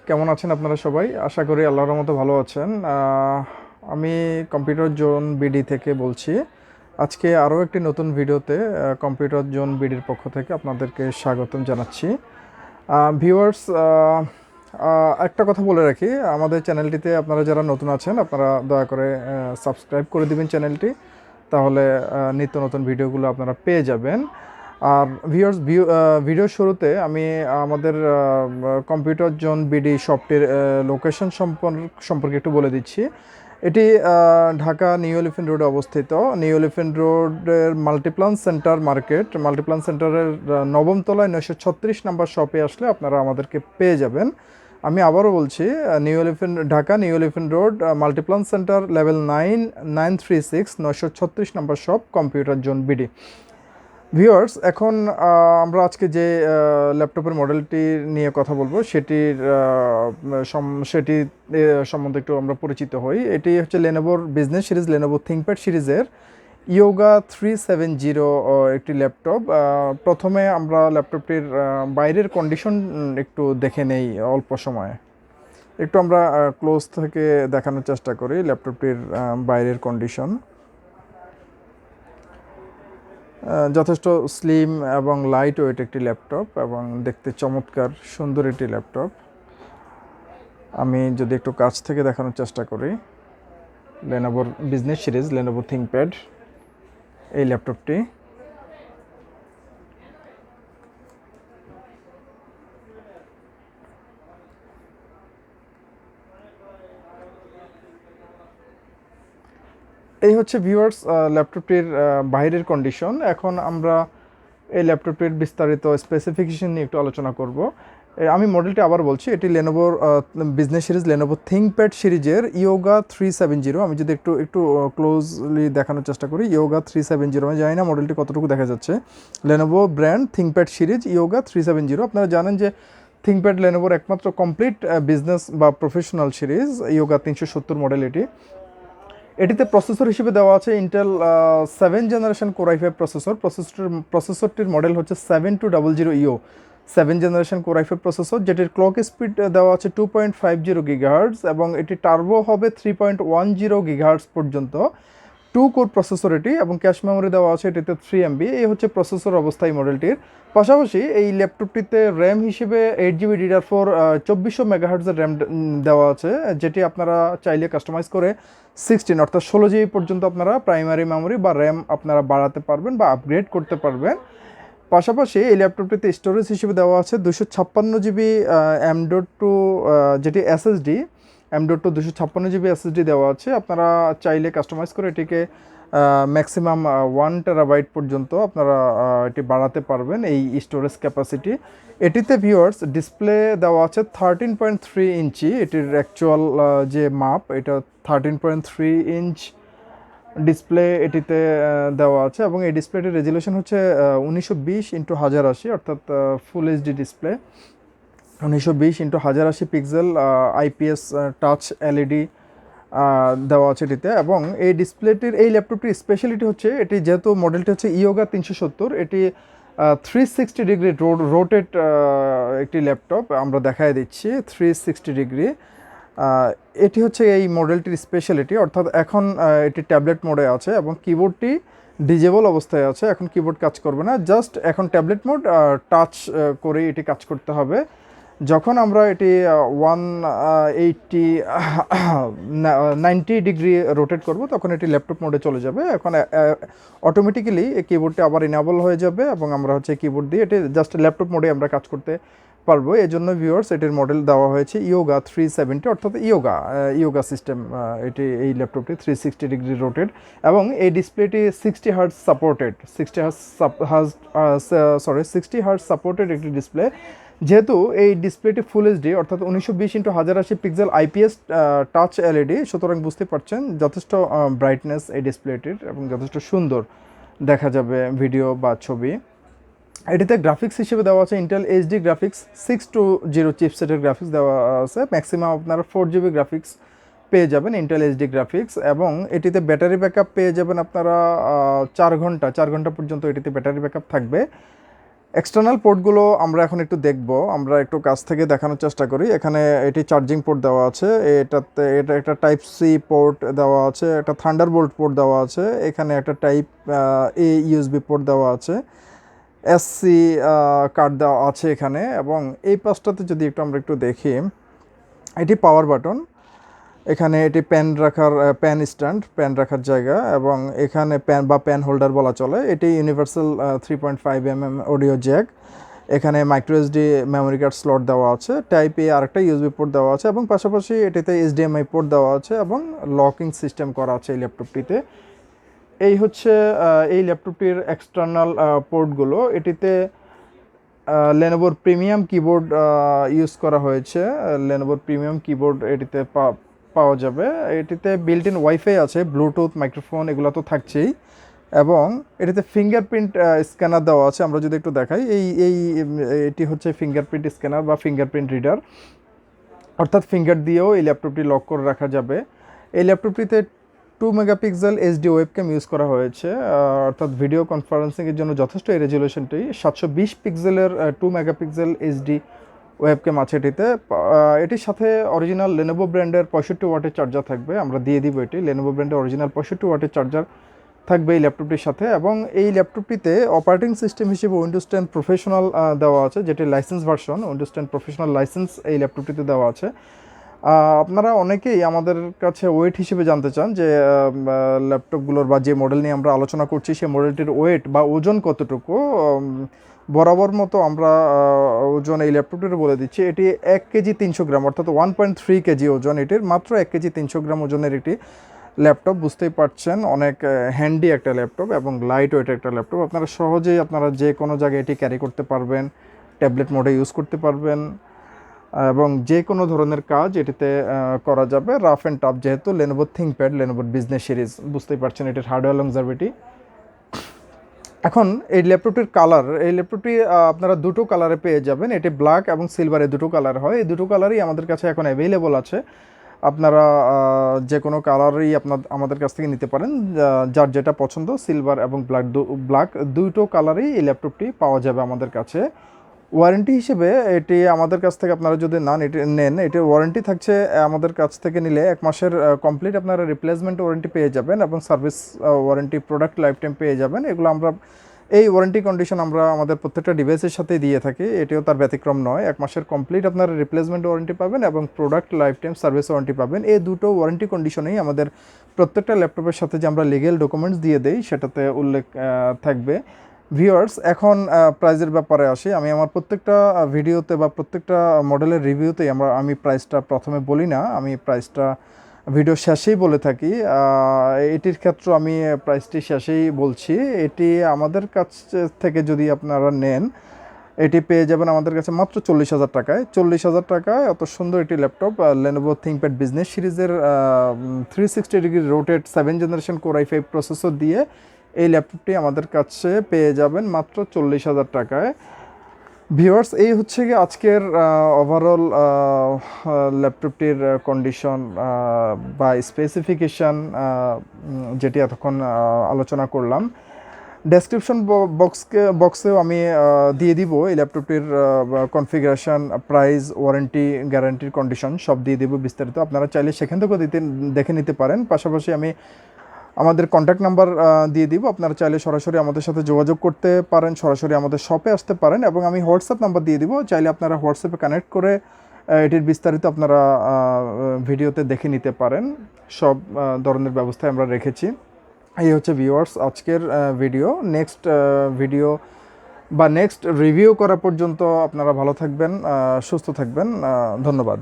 কেমন আছেন আপনারা সবাই? আশা করি আল্লাহর মতো ভালো আছেন। আমি কম্পিউটার জোন বিডি থেকে বলছি। আজকে আরও একটি নতুন ভিডিওতে কম্পিউটার জোন বিডির পক্ষ থেকে আপনাদেরকে স্বাগতম জানাচ্ছি। ভিউয়ার্স, একটা কথা বলে রাখি, আমাদের চ্যানেলটিতে আপনারা যারা নতুন আছেন আপনারা দয়া করে সাবস্ক্রাইব করে দিবেন চ্যানেলটি, তাহলে নিত্য নতুন ভিডিওগুলো আপনারা পেয়ে যাবেন। আর ভিউয়ার্স, ভিডিওর শুরুতে আমি আমাদের কম্পিউটার জোন বিডি শপটির লোকেশন সম্পর্কে একটু বলে দিচ্ছি। এটি ঢাকা নিউ এলিফ্যান্ট রোডে অবস্থিত। নিউ এলিফ্যান্ট রোডের মাল্টিপ্লান সেন্টার মার্কেট, মাল্টিপ্লান সেন্টারের নবম তলায় 936 নাম্বার শপে আসলে আপনারা আমাদেরকে পেয়ে যাবেন। আমি আবারও বলছি, Dhaka new elephant road Multiplan centre level 936 936 number shop computer zone BD. Viewers, এখন আমরা আজকে যে ল্যাপটপের মডেলটি নিয়ে কথা বলবো সেটি সম্বন্ধে একটু আমরা পরিচিত হই। এটি হচ্ছে লেনোভোর বিজনেস সিরিজ, লেনোভো থিঙ্কপ্যাড সিরিজের ইয়োগা 370 একটি ল্যাপটপ। প্রথমে আমরা ল্যাপটপটির বাইরের কন্ডিশন একটু দেখে নেই অল্প সময়ে। একটু আমরা ক্লোজ থেকে দেখানোর চেষ্টা করি ল্যাপটপটির বাইরের কন্ডিশন। যথেষ্ট স্লিম এবং লাইট ওয়েট একটি ল্যাপটপ এবং দেখতে চমৎকার সুন্দর একটি ল্যাপটপ। আমি যদি একটু কাছ থেকে দেখানোর চেষ্টা করি, লেনোভোর বিজনেস সিরিজ লেনোভো থিঙ্কপ্যাড এই ল্যাপটপটি। এই হচ্ছে ভিউয়ার্স ল্যাপটপটির বাইরের কন্ডিশন। এখন আমরা এই ল্যাপটপটির বিস্তারিত স্পেসিফিকেশন নিয়ে একটু আলোচনা করব। আমি মডেলটি আবার বলছি, এটি লেনোভোর বিজনেস সিরিজ লেনোভো থিঙ্কপ্যাড সিরিজের ইয়োগা 370। আমি যদি একটু ক্লোজলি দেখানোর চেষ্টা করি, ইয়োগা 370। আমি জানি না মডেলটি কতটুকু দেখা যাচ্ছে। Lenovo brand ThinkPad series Yoga 370। আপনারা জানেন যে থিঙ্কপ্যাড লেনোভোর একমাত্র কমপ্লিট বিজনেস বা প্রফেশনাল সিরিজ। ইয়োগা 370 মডেল এটিতে প্রসেসর হিসেবে দেওয়া আছে ইন্টেল 7 জেনারেশন কোর i5 প্রসেসরটির মডেল হচ্ছে 7200 7 জেনারেশন কোর i5 প্রসেসর, যেটির ক্লক স্পিড দেওয়া আছে 2.50 গিগাহার্টজ এবং এটি টার্বো হবে 3.10 গিগাহার্টজ পর্যন্ত। 2 কোর প্রসেসর এটি এবং ক্যাশ মেমোরি দেওয়া আছে এটিতে 3 MB। এই হচ্ছে প্রসেসর অবস্থা এই মডেলটির। পাশাপাশি এই ল্যাপটপটিতে র্যাম হিসেবে 8GB DDR4 2400 মেগাহার্টজের র্যাম দেওয়া আছে, যেটি আপনারা চাইলে কাস্টমাইজ করে 16 অর্থাৎ 16GB পর্যন্ত আপনারা প্রাইমারি মেমোরি বা র্যাম আপনারা বাড়াতে পারবেন বা আপগ্রেড করতে পারবেন। পাশাপাশি এই ল্যাপটপটিতে স্টোরেজ হিসেবে দেওয়া আছে 256GB M.2 যেটি SSD, M.2 256GB SSD দেওয়া আছে। আপনারা চাইলে কাস্টমাইজ করে এটিকে ম্যাক্সিমাম 1 টেরাবাইট পর্যন্ত আপনারা এটি বাড়াতে পারবেন এই স্টোরেজ ক্যাপাসিটি। এটিতে ভিউয়ার্স ডিসপ্লে দেওয়া আছে 13.3 ইঞ্চি। এটির অ্যাকচুয়াল যে মাপ এটা 13.3 ইঞ্চ ডিসপ্লে এটিতে দেওয়া আছে এবং এই ডিসপ্লেটির রেজুলেশন হচ্ছে 1920x1080 অর্থাৎ full HD display. 1920x1080 pixel IPS touch LED দেওয়া আছে এটিতে। এবং এই ল্যাপটপটির স্পেশালিটি হচ্ছে এটি যেহেতু মডেলটি হচ্ছে ইয়োগা 370, এটি 360 ডিগ্রি রোটেট একটি ল্যাপটপ। আমরা দেখায় দিচ্ছি 360 ডিগ্রি। এটি হচ্ছে এই মডেলটির স্পেশালিটি, অর্থাৎ এখন এটি ট্যাবলেট মোডে আছে এবং কিবোর্ডটি ডিজেবল অবস্থায় আছে। এখন কিবোর্ড কাজ করবে না, জাস্ট এখন ট্যাবলেট মোড টাচ করে এটি কাজ করতে হবে। যখন আমরা এটি 90 ডিগ্রি রোটেট করব তখন এটি ল্যাপটপ মোডে চলে যাবে। এখন অটোমেটিক্যালি এই কিবোর্ডটি আবার ইনেবল হয়ে যাবে এবং আমরা হচ্ছে কিবোর্ড দিয়ে এটি জাস্ট ল্যাপটপ মোডে আমরা কাজ করতে পারবো। এই জন্য ভিউয়ার্স এটির মডেল দেওয়া হয়েছে ইয়োগা 370 অর্থাৎ ইয়োগা সিস্টেম। এই ল্যাপটপটি 360 ডিগ্রি রোটেড এবং এই ডিসপ্লেটি 60 হার্জ সাপোর্টেড একটি ডিসপ্লে। যেহেতু এই ডিসপ্লেটি ফুল এইচডি অর্থাৎ 1920x1080 pixel IPS touch LED, সুতরাং বুঝতে পারছেন যথেষ্ট ব্রাইটনেস এই ডিসপ্লেটির এবং যথেষ্ট সুন্দর দেখা যাবে ভিডিও বা ছবি। এটিতে গ্রাফিক্স হিসেবে দেওয়া আছে ইন্টেল HD গ্রাফিক্স 620 চিপসেটের গ্রাফিক্স দেওয়া আছে। ম্যাক্সিমাম আপনারা 4GB গ্রাফিক্স পেয়ে যাবেন ইন্টেল HD গ্রাফিক্স এবং এটিতে ব্যাটারি ব্যাকআপ পেয়ে যাবেন আপনারা 4 ঘন্টা পর্যন্ত এটিতে ব্যাটারি ব্যাকআপ থাকবে। এক্সটার্নাল পোর্টগুলো আমরা এখন একটু দেখব, আমরা একটু কাছ থেকে দেখানোর চেষ্টা করি। এখানে এটি চার্জিং পোর্ট দেওয়া আছে, এটা একটা টাইপ সি পোর্ট দেওয়া আছে, একটা থান্ডারবোল্ট পোর্ট দেওয়া আছে, এখানে একটা টাইপ এ ইউএসবি পোর্ট দেওয়া আছে, এসসি কার্ড দেওয়া আছে এখানে। এবং এই পাশটাতে যদি আমরা একটু দেখি, এটি পাওয়ার বাটন, এখানে এটি প্যান স্ট্যান্ড, প্যান রাখার জায়গা, এবং এখানে প্যান হোল্ডার বলা চলে। এটি ইউনিভার্সাল 3.5 mm অডিও জ্যাক, এখানে micro SD memory card slot দেওয়া আছে, টাইপ এ আরেকটা ইউএসবি পোর্ট দেওয়া আছে, এবং পাশাপাশি এটিতে এইচডিএমআই পোর্ট দেওয়া আছে, এবং লকিং সিস্টেম করা আছে এই ল্যাপটপটিতে। এই হচ্ছে এই ল্যাপটপটির এক্সটার্নাল পোর্টগুলো। এটিতে লেনোভোর প্রিমিয়াম কিবোর্ড ইউজ করা হয়েছে, লেনোভোর প্রিমিয়াম কিবোর্ড এটিতে পাওয়া যাবে। এটিতে বিল্ট ইন ওয়াইফাই আছে, ব্লুটুথ, মাইক্রোফোন এগুলো তো থাকছেই, এবং এটিতে ফিঙ্গারপ্রিন্ট স্ক্যানার দেওয়া আছে। আমরা যদি একটু দেখাই, এটি হচ্ছে ফিঙ্গারপ্রিন্ট স্ক্যানার বা ফিঙ্গারপ্রিন্ট রিডার, অর্থাৎ ফিঙ্গার দিয়েও এই ল্যাপটপটি লক করে রাখা যাবে। এই ল্যাপটপটিতে 2 মেগাপিক্সেল এইচডি ওয়েবক্যাম ইউজ করা হয়েছে, অর্থাৎ ভিডিও কনফারেন্সিংয়ের জন্য যথেষ্ট এই রেজুলেশনটি। 720 পিক্সেলের 2 মেগাপিক্সেল এইচডি ওয়েবক্যাম আছে এটিতে। এটির সাথে অরিজিনাল লেনোভো ব্র্যান্ডের 65 ওয়াটের চার্জার থাকবে, আমরা দিয়ে দিব। এটি লেনোভো ব্র্যান্ডের অরিজিনাল 65 ওয়াটের চার্জার থাকবে এই ল্যাপটপটির সাথে। এবং এই ল্যাপটপটিতে অপারেটিং সিস্টেম হিসেবে উইন্ডোজ 10 প্রফেশনাল দেওয়া আছে, যেটি licence version. Windows 10 professional licence এই ল্যাপটপটিতে দেওয়া আছে। আপনারা অনেকেই আমাদের কাছে ওয়েট হিসেবে জানতে চান যে ল্যাপটপগুলোর বা যে মডেল নিয়ে আমরা আলোচনা করছি সেই মডেলটির ওয়েট বা ওজন কতটুকু। বরাবর মতো আমরা ওজন এই ল্যাপটপটির বলে দিচ্ছি। এটি 1 কেজি 300 গ্রাম, অর্থাৎ 1.3 কেজি ওজন এটির। মাত্র 1 কেজি 300 গ্রাম ওজনের একটি ল্যাপটপ, বুঝতেই পারছেন অনেক হ্যান্ডি একটা ল্যাপটপ এবং লাইট ওয়েট একটা ল্যাপটপ। আপনারা সহজেই যে কোনো জায়গায় এটি ক্যারি করতে পারবেন, ট্যাবলেট মোডে ইউজ করতে পারবেন, এবং যে কোনো ধরনের কাজ এটিতে করা যাবে। রাফ অ্যান্ড টাফ, যেহেতু লেনোভো থিঙ্কপ্যাড, লেনোভোর বিজনেস সিরিজ, বুঝতেই পারছেন এটির হার্ডওয়্যার লংজারভিটি। এখন এই ল্যাপটপটির কালার, এই ল্যাপটপটি আপনারা দুটো কালারে পেয়ে যাবেন। এটি ব্ল্যাক এবং সিলভারে দুটো কালার হয়। এই দুটো কালারই আমাদের কাছে এখন অ্যাভেলেবল আছে। আপনারা যে কোনো কালারই আমাদের কাছ থেকে নিতে পারেন, যার যেটা পছন্দ। সিলভার এবং ব্ল্যাক দুটো কালারই এই ল্যাপটপটি পাওয়া যাবে আমাদের কাছে। ওয়ারেন্টি হিসেবে এটি আমাদের কাছ থেকে আপনারা যদি নেন, এটির ওয়ারেন্টি থাকছে আমাদের কাছ থেকে নিলে 1 মাসের কমপ্লিট আপনারা রিপ্লেসমেন্ট ওয়ারেন্টি পেয়ে যাবেন, এবং service warranty, product life time পেয়ে যাবেন। এগুলো এই ওয়ারেন্টি কন্ডিশন আমরা আমাদের প্রত্যেকটা ডিভাইসের সাথে দিয়ে থাকি, এটিও তার ব্যতিক্রম নয়। 1 মাসের কমপ্লিট আপনারা রিপ্লেসমেন্ট ওয়ারেন্টি পাবেন এবং product life time service warranty পাবেন। এই দুটো ওয়ারেন্টি কন্ডিশনেই আমাদের প্রত্যেকটা ল্যাপটপের সাথে যে আমরা লিগেল ডকুমেন্টস দিয়ে দেই সেটাতে উল্লেখ থাকবে। ভিউয়ার্স, এখন প্রাইজের ব্যাপারে আসি। আমি আমার প্রত্যেকটা ভিডিওতে বা প্রত্যেকটা মডেলের রিভিউতেই আমি প্রাইসটা প্রথমে বলি না, আমি প্রাইসটা ভিডিও শেষেই বলে থাকি। এটির ক্ষেত্রে আমি প্রাইসটি শেষেই বলছি। এটি আমাদের কাছ থেকে যদি আপনারা নেন, এটি পেয়ে যাবেন আমাদের কাছে মাত্র 40,000 টাকায়। 40,000 টাকায় এত সুন্দর একটি ল্যাপটপ, লেনোভো থিঙ্কপ্যাড বিজনেস সিরিজের 360 degree rotate 7 generation core i5 processor দিয়ে এই ল্যাপটপটি আমাদের কাছে পেয়ে যাবেন মাত্র 40,000 টাকায়। ভিউয়ার্স, এই হচ্ছে কি আজকের ওভারঅল ল্যাপটপটির কন্ডিশন বা স্পেসিফিকেশান, যেটি এতক্ষণ আলোচনা করলাম। ডেসক্রিপশন বক্সেও আমি দিয়ে দিব এই ল্যাপটপটির কনফিগারেশন, প্রাইস, ওয়ারেন্টি, গ্যারান্টির কন্ডিশন সব দিয়ে দিব বিস্তারিত। আপনারা চাইলে সেখান থেকেও দেখে নিতে পারেন। পাশাপাশি আমি আমাদের কন্ট্যাক্ট নাম্বার দিয়ে দিব, আপনারা চাইলে সরাসরি আমাদের সাথে যোগাযোগ করতে পারেন, সরাসরি আমাদের শপে আসতে পারেন, এবং আমি হোয়াটসঅ্যাপ নাম্বার দিয়ে দিব, চাইলে আপনারা হোয়াটসঅ্যাপে কানেক্ট করে এটির বিস্তারিত আপনারা ভিডিওতে দেখে নিতে পারেন। সব ধরনের ব্যবস্থায় আমরা রেখেছি। এই হচ্ছে ভিউয়ার্স আজকের ভিডিও। নেক্সট ভিডিও বা নেক্সট রিভিউ করা পর্যন্ত আপনারা ভালো থাকবেন, সুস্থ থাকবেন। ধন্যবাদ।